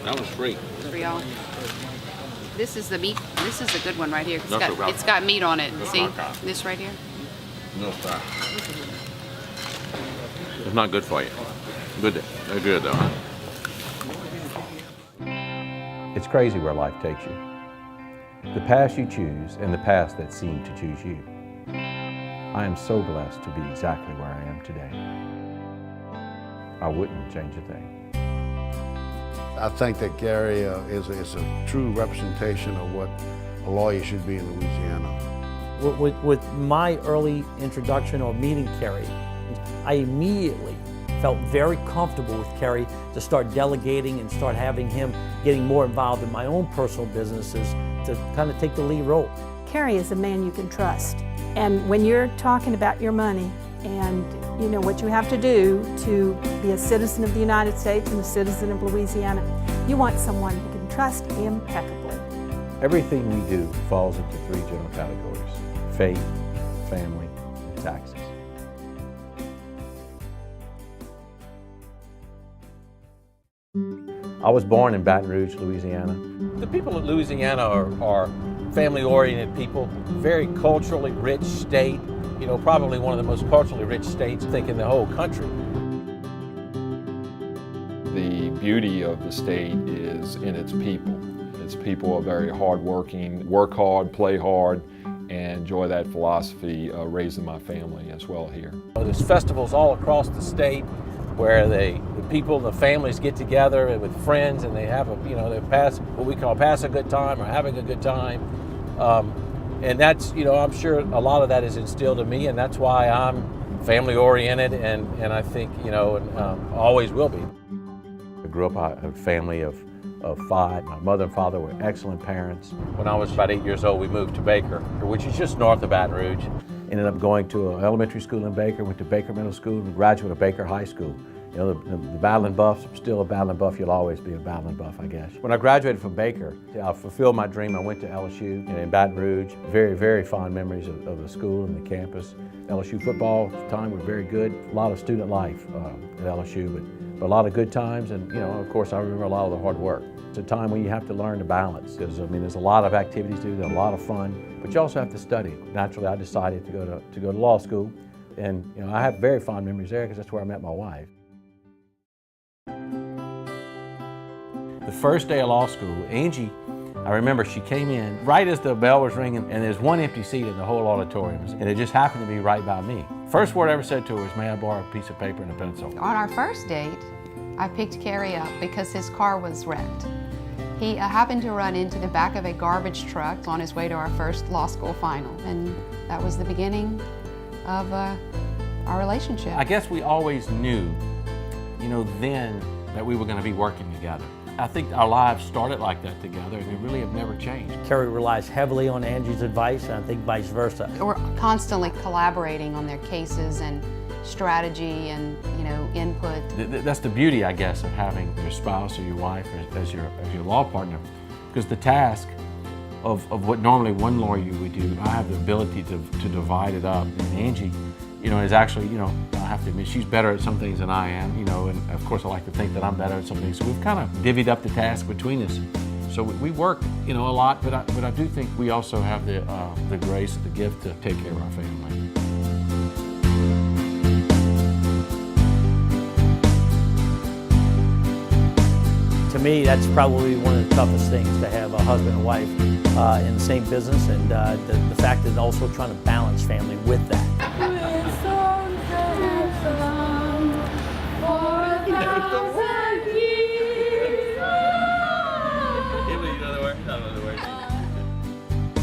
That was free. For y'all. This is the meat. This is a good one right here. That's It's got meat on it. That's See my kind. this right here? No fat. It's not good for you. Good. They're good though, huh? It's crazy where life takes you. The path you choose and the paths that seem to choose you. I am so blessed to be exactly where I am today. I wouldn't change a thing. I think that Cary is a true representation of what a lawyer should be in Louisiana. With my early introduction or meeting Cary, I immediately felt very comfortable with Cary to start delegating and start having him getting more involved in my own personal businesses to kind of take the lead role. Cary is a man you can trust. And when you're talking about your money and you know what you have to do to be a citizen of the United States and a citizen of Louisiana, you want someone you can trust impeccably. Everything we do falls into three general categories: faith, family, and taxes. I was born in Baton Rouge, Louisiana. The people of Louisiana are family-oriented people, very culturally rich state, you know, probably one of the most culturally rich states, I think, in the whole country. The beauty of the state is in its people. Its people are very hardworking, work hard, play hard, and enjoy that philosophy raising my family as well here. There's festivals all across the state where the people, the families get together with friends and they have they pass what we call pass a good time or having a good time. And that's, I'm sure a lot of that is instilled in me, and that's why I'm family oriented and I think, always will be. I grew up in a family of five. My mother and father were excellent parents. When I was about 8 years old, we moved to Baker, which is just north of Baton Rouge. Ended up going to an elementary school in Baker, went to Baker Middle School, and graduated of Baker High School. The Battling Buffs, I'm still a Battling Buff, you'll always be a Battling Buff, I guess. When I graduated from Baker, I fulfilled my dream. I went to LSU and in Baton Rouge. Very, very fond memories of the school and the campus. LSU football at the time was very good. A lot of student life at LSU, but a lot of good times, and of course I remember a lot of the hard work. It's a time when you have to learn to balance, because there's a lot of activities to do, there's a lot of fun, but you also have to study. Naturally, I decided to go to law school, and I have very fond memories there because that's where I met my wife. The first day of law school, Angie, I remember she came in right as the bell was ringing, and there's one empty seat in the whole auditorium, and it just happened to be right by me. First word I ever said to her was, "May I borrow a piece of paper and a pencil?" On our first date, I picked Cary up because his car was wrecked. He happened to run into the back of a garbage truck on his way to our first law school final, and that was the beginning of our relationship. I guess we always knew, then that we were going to be working together. I think our lives started like that together, and they really have never changed. Cary relies heavily on Angie's advice, and I think vice versa. We're constantly collaborating on their cases and strategy and input. That's the beauty, I guess, of having your spouse or your wife as your law partner, because the task of what normally one lawyer would do, I have the ability to divide it up. And Angie, is actually, I have to admit, she's better at some things than I am, and of course I like to think that I'm better at some things. So we've kind of divvied up the task between us. So we work, a lot, but I do think we also have the grace, the gift to take care of our family. To me, that's probably one of the toughest things, to have a husband and wife in the same business, and the fact that also trying to balance family with that.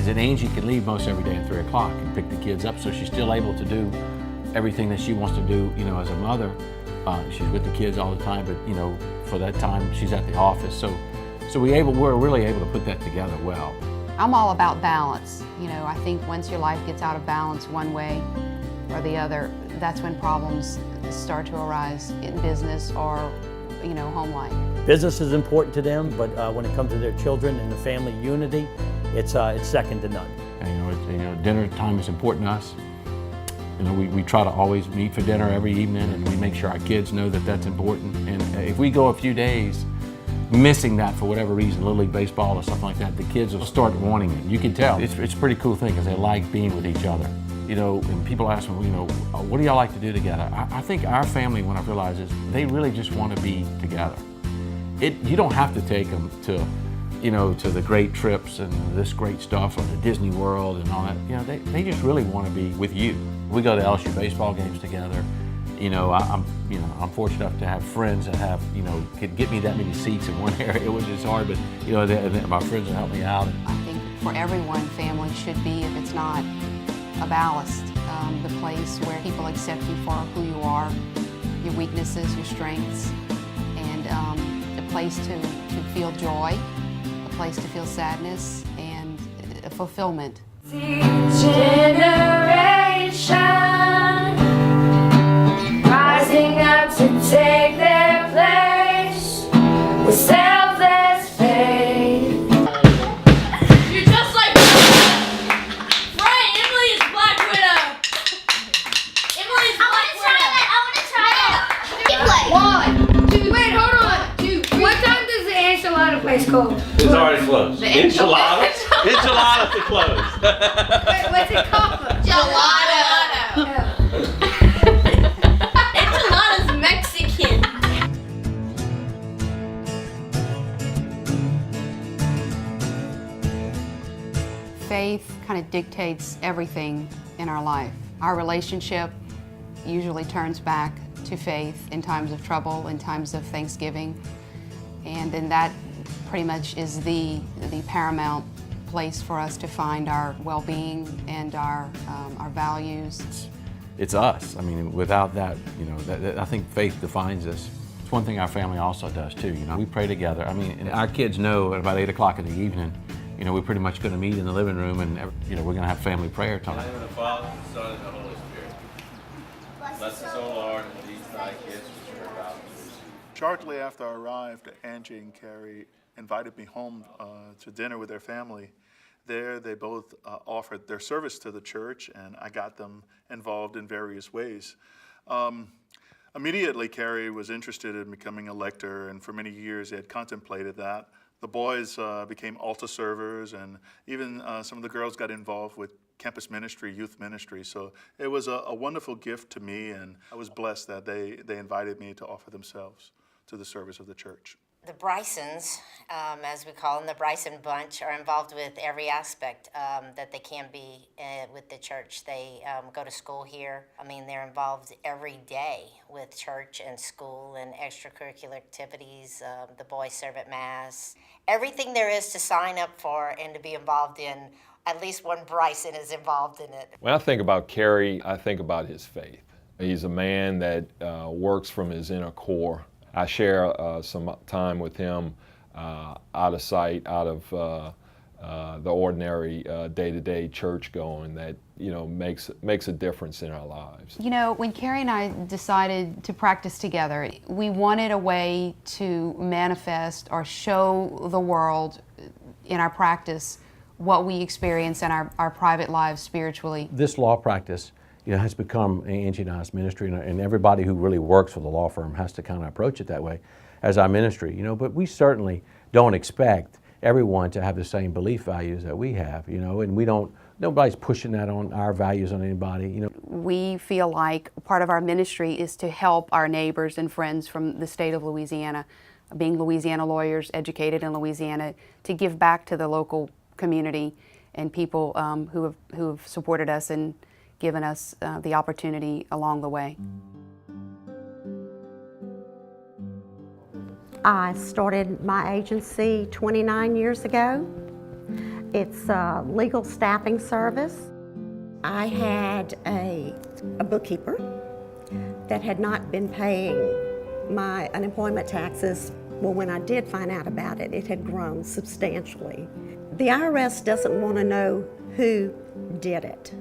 That Angie can leave most every day at 3 o'clock and pick the kids up, so she's still able to do everything that she wants to do, as a mother. She's with the kids all the time, but for that time she's at the office. So we're really able to put that together well. I'm all about balance. I think once your life gets out of balance one way or the other, that's when problems start to arise in business or home life. Business is important to them, but when it comes to their children and the family unity, it's second to none. And, dinner time is important to us. We try to always meet for dinner every evening, and we make sure our kids know that that's important. And if we go a few days missing that for whatever reason, Little League Baseball or something like that, the kids will start wanting it. You can tell. It's a pretty cool thing because they like being with each other. You know, and people ask me, you know, what do y'all like to do together? I think our family, when I realize is they really just want to be together. You don't have to take them to, you know, to the great trips and this great stuff or the Disney World and all that. You know, they just really want to be with you. We go to LSU baseball games together. You know, I'm fortunate enough to have friends that have, you know, could get me that many seats in one area, which is hard, but, you know, my friends will help me out. I think for everyone, family should be, if it's not a ballast, the place where people accept you for who you are, your weaknesses, your strengths, and a place to feel joy, a place to feel sadness, and a fulfillment. Generation rising up to take their place with selfless faith. You're just like Brian. Emily is Black Widow. Emily's Black Widow. I want to try that. 1, 2. Wait, hold on. 2. What time does the enchilada place close? It's already closed. Enchiladas? Enchiladas are closed. Wait, what's it called? Gelato. Enchilada's Mexican. Faith kind of dictates everything in our life. Our relationship usually turns back to faith in times of trouble, in times of thanksgiving, and then that pretty much is the paramount place for us to find our well-being and our values. It's us. I mean, without that, you know, I think faith defines us. It's one thing our family also does too. You know, we pray together. I mean, and our kids know at about 8 o'clock in the evening, you know, we're pretty much going to meet in the living room, and you know, we're going to have family prayer time. In the name of the Father, the Son, and the Holy Spirit. Bless us, O Lord, and these thy gifts which are about to receive. Shortly after I arrived, Angie and Cary invited me home to dinner with their family. There, they both offered their service to the church, and I got them involved in various ways. Immediately, Cary was interested in becoming a lector, and for many years he had contemplated that. The boys became altar servers, and even some of the girls got involved with campus ministry, youth ministry. So it was a wonderful gift to me, and I was blessed that they invited me to offer themselves to the service of the church. The Brysons, as we call them, the Bryson bunch, are involved with every aspect that they can be with the church. They go to school here. I mean, they're involved every day with church and school and extracurricular activities. The boys serve at Mass. Everything there is to sign up for and to be involved in, at least one Bryson is involved in it. When I think about Cary, I think about his faith. He's a man that works from his inner core. I share some time with him out of sight, out of the ordinary day-to-day church going that, you know, makes a difference in our lives. You know, when Cary and I decided to practice together, we wanted a way to manifest or show the world in our practice what we experience in our private lives spiritually. This law practice, you know, has become Angie and I's ministry, and everybody who really works for the law firm has to kind of approach it that way as our ministry, you know, but we certainly don't expect everyone to have the same belief values that we have, you know, and nobody's pushing that on our values on anybody, you know. We feel like part of our ministry is to help our neighbors and friends from the state of Louisiana, being Louisiana lawyers, educated in Louisiana, to give back to the local community and people who have supported us and given us the opportunity along the way. I started my agency 29 years ago. It's a legal staffing service. I had a bookkeeper that had not been paying my unemployment taxes. Well, when I did find out about it, it had grown substantially. The IRS doesn't want to know who did it.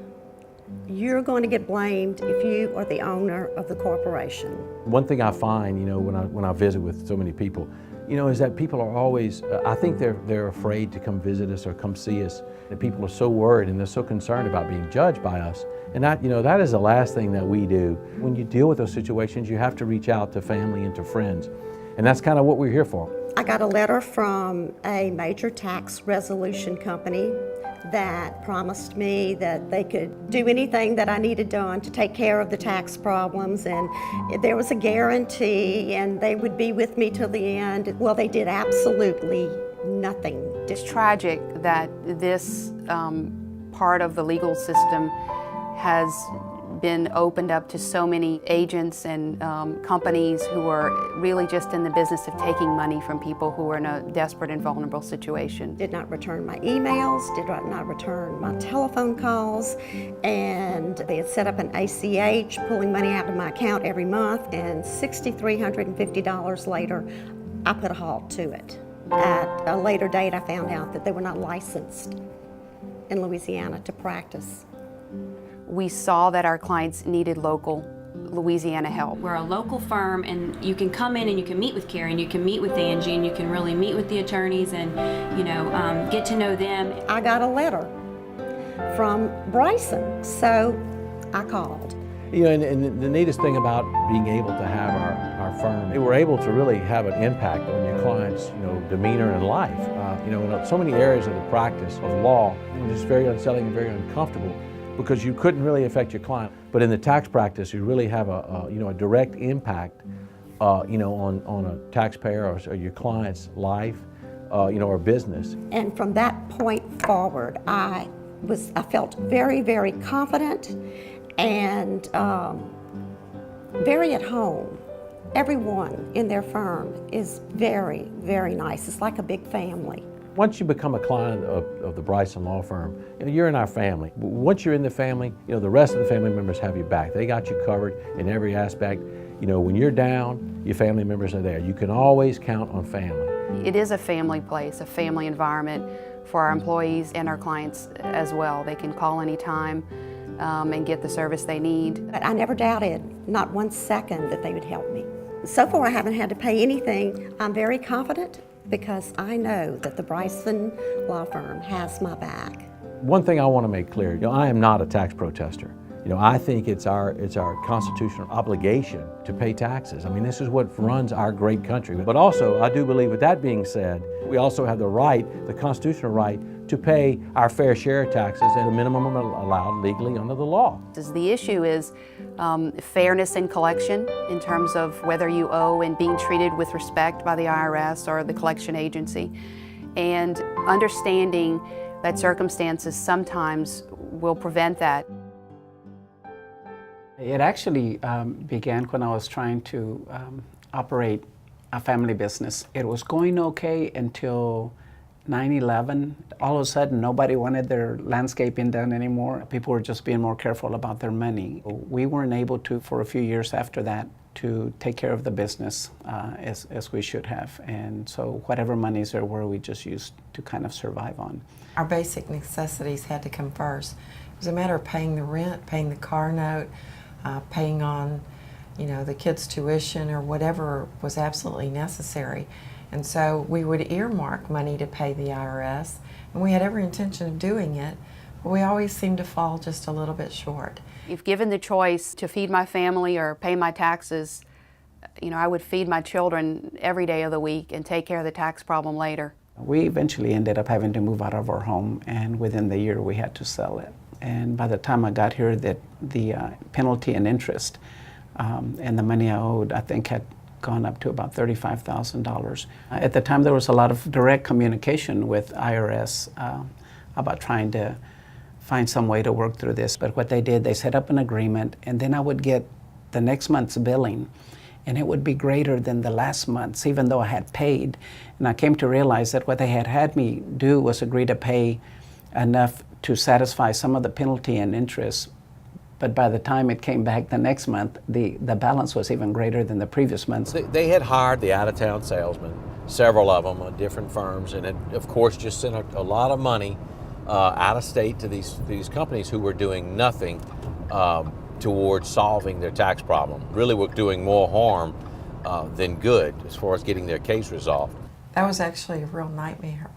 You're going to get blamed if you are the owner of the corporation. One thing I find, you know, when I visit with so many people, you know, is that people are always, I think they're afraid to come visit us or come see us. And people are so worried and they're so concerned about being judged by us. And that, you know, that is the last thing that we do. When you deal with those situations, you have to reach out to family and to friends. And that's kind of what we're here for. I got a letter from a major tax resolution company that promised me that they could do anything that I needed done to take care of the tax problems, and there was a guarantee and they would be with me till the end. Well, they did absolutely nothing. It's tragic that this part of the legal system has been opened up to so many agents and companies who are really just in the business of taking money from people who are in a desperate and vulnerable situation. Did not return my emails, did not return my telephone calls, and they had set up an ACH, pulling money out of my account every month, and $6,350 later, I put a halt to it. At a later date, I found out that they were not licensed in Louisiana to practice. We saw that our clients needed local Louisiana help. We're a local firm, and you can come in and you can meet with Cary and you can meet with Angie and you can really meet with the attorneys and get to know them. I got a letter from Bryson, so I called. You know, and the neatest thing about being able to have our firm, we're able to really have an impact on your clients' demeanor and life. In so many areas of the practice of law, it was very unsettling and very uncomfortable, because you couldn't really affect your client. But in the tax practice, you really have a direct impact, on a taxpayer or your client's life, or business. And from that point forward, I felt very, very confident and very at home. Everyone in their firm is very, very nice. It's like a big family. Once you become a client of the Bryson Law Firm, you're in our family. Once you're in the family, the rest of the family members have your back. They got you covered in every aspect. When you're down, your family members are there. You can always count on family. It is a family place, a family environment for our employees and our clients as well. They can call anytime and get the service they need. But I never doubted, not 1 second, that they would help me. So far, I haven't had to pay anything. I'm very confident, because I know that the Bryson Law Firm has my back. One thing I want to make clear, I am not a tax protester. I think it's our constitutional obligation to pay taxes. I mean, this is what runs our great country. But also, I do believe, with that being said, we also have the constitutional right, to pay our fair share of taxes at a minimum allowed legally under the law. The issue is fairness in collection, in terms of whether you owe and being treated with respect by the IRS or the collection agency, and understanding that circumstances sometimes will prevent that. It actually began when I was trying to operate a family business. It was going okay until 9/11. All of a sudden, nobody wanted their landscaping done anymore. People were just being more careful about their money. We weren't able to, for a few years after that, to take care of the business as we should have. And so whatever monies there were, we just used to kind of survive on. Our basic necessities had to come first. It was a matter of paying the rent, paying the car note, paying on, the kids' tuition or whatever was absolutely necessary. And so we would earmark money to pay the IRS, and we had every intention of doing it, but we always seemed to fall just a little bit short. If given the choice to feed my family or pay my taxes, I would feed my children every day of the week and take care of the tax problem later. We eventually ended up having to move out of our home, and within the year we had to sell it. And by the time I got here, the penalty and interest and the money I owed, I think, had gone up to about $35,000. At the time, there was a lot of direct communication with IRS about trying to find some way to work through this. But what they did, they set up an agreement, and then I would get the next month's billing, and it would be greater than the last month's, even though I had paid. And I came to realize that what they had me do was agree to pay enough to satisfy some of the penalty and interest. But by the time it came back the next month, the balance was even greater than the previous month. They had hired the out-of-town salesmen, several of them, different firms, and it, of course, just sent a lot of money out of state to these companies who were doing nothing towards solving their tax problem. Really were doing more harm than good as far as getting their case resolved. That was actually a real nightmare.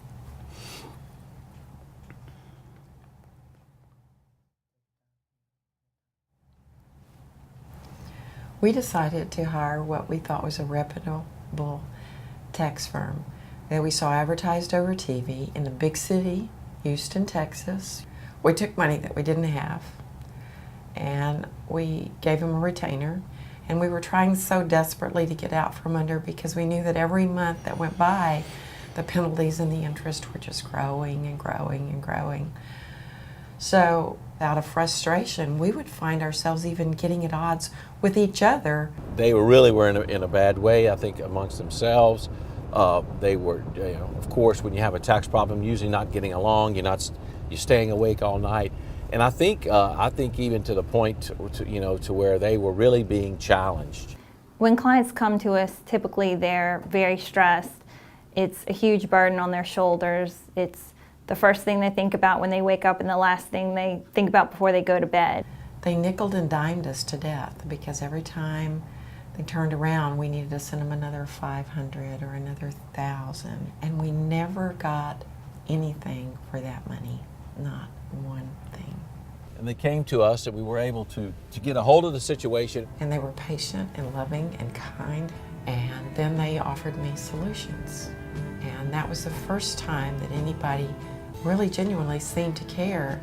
We decided to hire what we thought was a reputable tax firm that we saw advertised over TV in the big city, Houston, Texas. We took money that we didn't have and we gave them a retainer, and we were trying so desperately to get out from under because we knew that every month that went by, the penalties and the interest were just growing and growing and growing. So out of frustration, we would find ourselves even getting at odds with each other. They really were in a bad way, I think, amongst themselves. They were, of course, when you have a tax problem, usually not getting along. You're staying awake all night, and I think even to the point, to where they were really being challenged. When clients come to us, typically they're very stressed. It's a huge burden on their shoulders. It's the first thing they think about when they wake up and the last thing they think about before they go to bed. They nickeled and dimed us to death because every time they turned around, we needed to send them another $500 or another $1,000, and we never got anything for that money, not one thing. And they came to us, and we were able to get a hold of the situation. And they were patient and loving and kind, and then they offered me solutions. And that was the first time that anybody really genuinely seemed to care.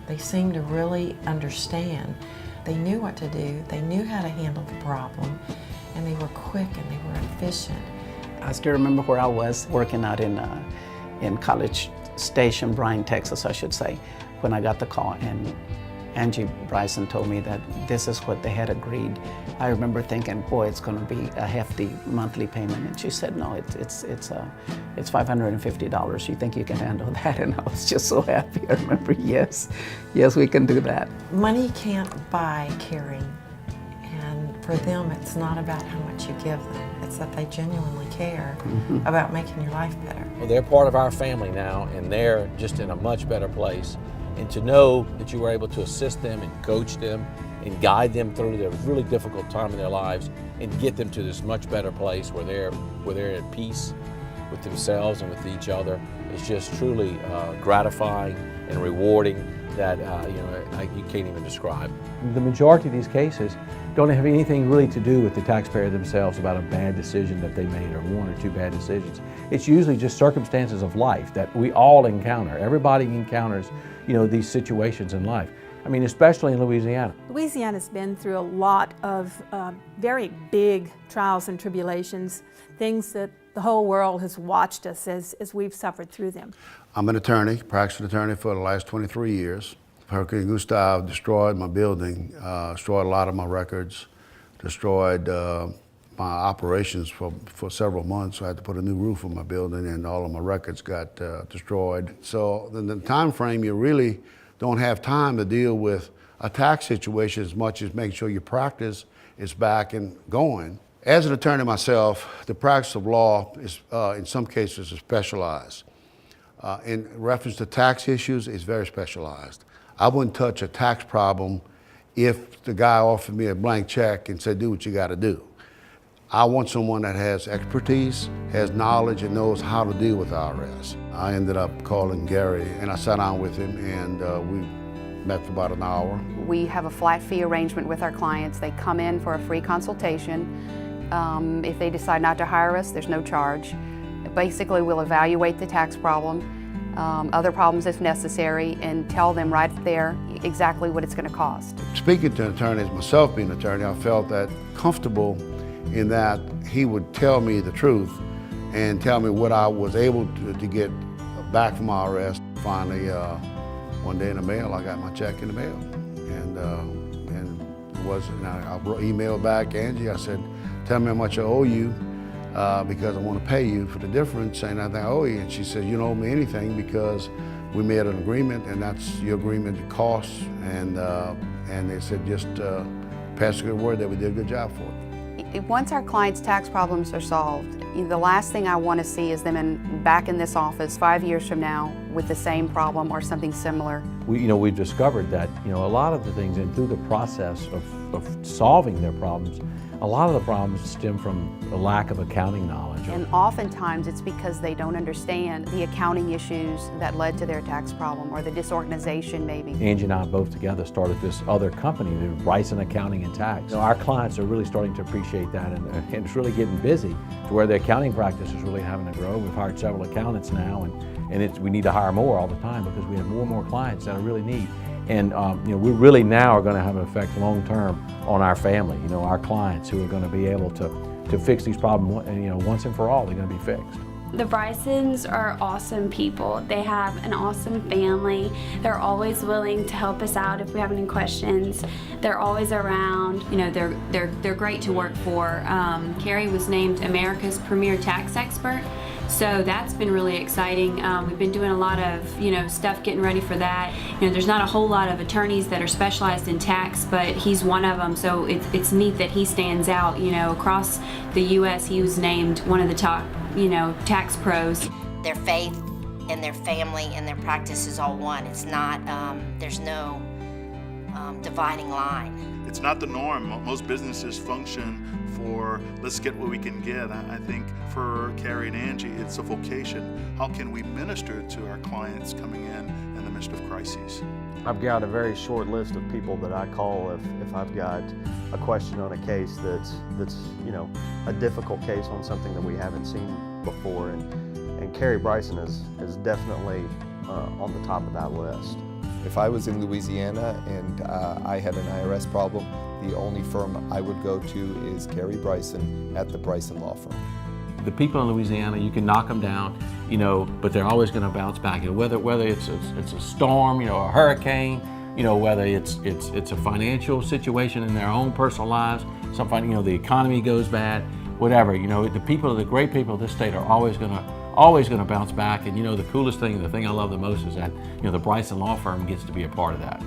They seemed to really understand. They knew what to do, they knew how to handle the problem, and they were quick and they were efficient. I still remember where I was working out in College Station, Bryan, Texas, I should say, when I got the call, and Angie Bryson told me that this is what they had agreed. I remember thinking, boy, it's going to be a hefty monthly payment, and she said, no, it's $550. You think you can handle that? And I was just so happy. I remember, yes, we can do that. Money can't buy caring, and for them, it's not about how much you give them. It's that they genuinely care about making your life better. Well, they're part of our family now, and they're just in a much better place. And to know that you were able to assist them and coach them and guide them through their really difficult time in their lives and get them to this much better place where they're at peace with themselves and with each other, is just truly gratifying and rewarding that you can't even describe. The majority of these cases don't have anything really to do with the taxpayer themselves about a bad decision that they made or one or two bad decisions. It's usually just circumstances of life that we all encounter. Everybody encounters, these situations in life. I mean, especially in Louisiana. Louisiana's been through a lot of very big trials and tribulations, things that the whole world has watched us as we've suffered through them. I'm an attorney, practicing attorney for the last 23 years. Hurricane Gustav destroyed my building, destroyed a lot of my records, destroyed my operations for several months. I had to put a new roof on my building, and all of my records got destroyed. So in the time frame, you really don't have time to deal with a tax situation as much as making sure your practice is back and going. As an attorney myself, the practice of law is, in some cases, is specialized. In reference to tax issues, it's very specialized. I wouldn't touch a tax problem if the guy offered me a blank check and said, do what you got to do. I want someone that has expertise, has knowledge, and knows how to deal with IRS. I ended up calling Cary, and I sat down with him, and we met for about an hour. We have a flat fee arrangement with our clients. They come in for a free consultation. If they decide not to hire us, there's no charge. Basically, we'll evaluate the tax problem, other problems if necessary, and tell them right there exactly what it's going to cost. Speaking to attorneys, myself being an attorney, I felt that comfortable in that he would tell me the truth and tell me what I was able to get back from IRS. Finally, one day in the mail, I got my check in the mail, and I emailed back Angie. I said, "Tell me how much I owe you, because I want to pay you for the difference." And I think I owe you, and she said, "You don't owe me anything because we made an agreement, and that's your agreement to costs." And they said, "Just pass a good word that we did a good job for it." Once our clients' tax problems are solved, the last thing I want to see is them back in this office 5 years from now with the same problem or something similar. We've discovered that a lot of the things, and through the process of solving their problems, A lot of the problems stem from a lack of accounting knowledge. And oftentimes it's because they don't understand the accounting issues that led to their tax problem, or the disorganization maybe. Angie and I both together started this other company, the Bryson Accounting and Tax. Our clients are really starting to appreciate that, and it's really getting busy to where the accounting practice is really having to grow. We've hired several accountants now, and we need to hire more all the time because we have more and more clients that are really need. And we really now are going to have an effect long term on our family, our clients who are going to be able to fix these problems, once and for all. They're going to be fixed. The Brysons are awesome people. They have an awesome family. They're always willing to help us out if we have any questions. They're always around. They're great to work for. Cary was named America's premier tax expert. So that's been really exciting. We've been doing a lot of, stuff getting ready for that. There's not a whole lot of attorneys that are specialized in tax, but he's one of them. So it's neat that he stands out. Across the U.S., he was named one of the top, tax pros. Their faith and their family and their practice is all one. It's not, there's no dividing line. It's not the norm. Most businesses function for let's get what we can get. I think for Cary and Angie, it's a vocation. How can we minister to our clients coming in the midst of crises? I've got a very short list of people that I call if I've got a question on a case that's a difficult case on something that we haven't seen before, and Cary Bryson is definitely on the top of that list. If I was in Louisiana and I had an IRS problem, the only firm I would go to is Cary Bryson at the Bryson Law Firm. The people in Louisiana, you can knock them down, but they're always going to bounce back. Whether it's a storm, a hurricane, whether it's a financial situation in their own personal lives, the economy goes bad, whatever. The great people of this state are always going to bounce back. And the coolest thing, the thing I love the most is that the Bryson Law Firm gets to be a part of that.